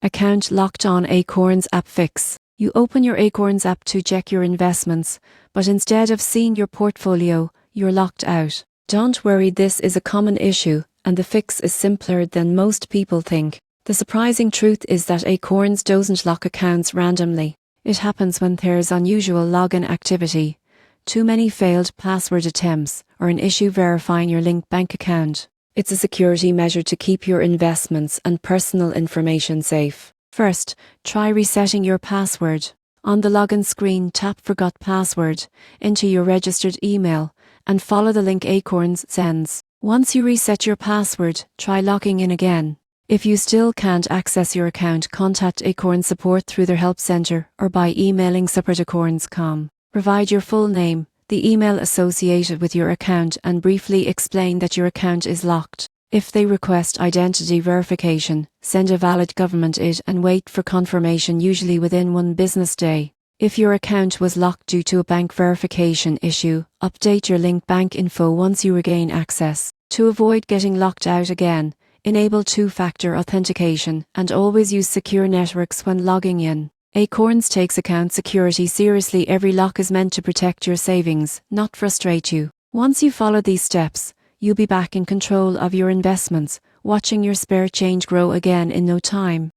Account locked on Acorns App Fix. You open your Acorns app to check your investments, but instead of seeing your portfolio, you're locked out. Don't worry, this is a common issue, and the fix is simpler than most people think. The surprising truth is that Acorns doesn't lock accounts randomly. It happens when there's unusual login activity, too many failed password attempts, or an issue verifying your linked bank account. It's a security measure to keep your investments and personal information safe. First, try resetting your password. On the login screen, tap Forgot Password, enter your registered email, and follow the link Acorns sends. Once you reset your password, try logging in again. If you still can't access your account, contact Acorns support through their help center or by emailing support@acorns.com. Provide your full name, the email associated with your account, and briefly explain that your account is locked. If they request identity verification, send a valid government ID and wait for confirmation, usually within 1 business day. If your account was locked due to a bank verification issue, update your linked bank info once you regain access. To avoid getting locked out again, enable two-factor authentication and always use secure networks when logging in. Acorns takes account security seriously. Every lock is meant to protect your savings, not frustrate you. Once you follow these steps, you'll be back in control of your investments, watching your spare change grow again in no time.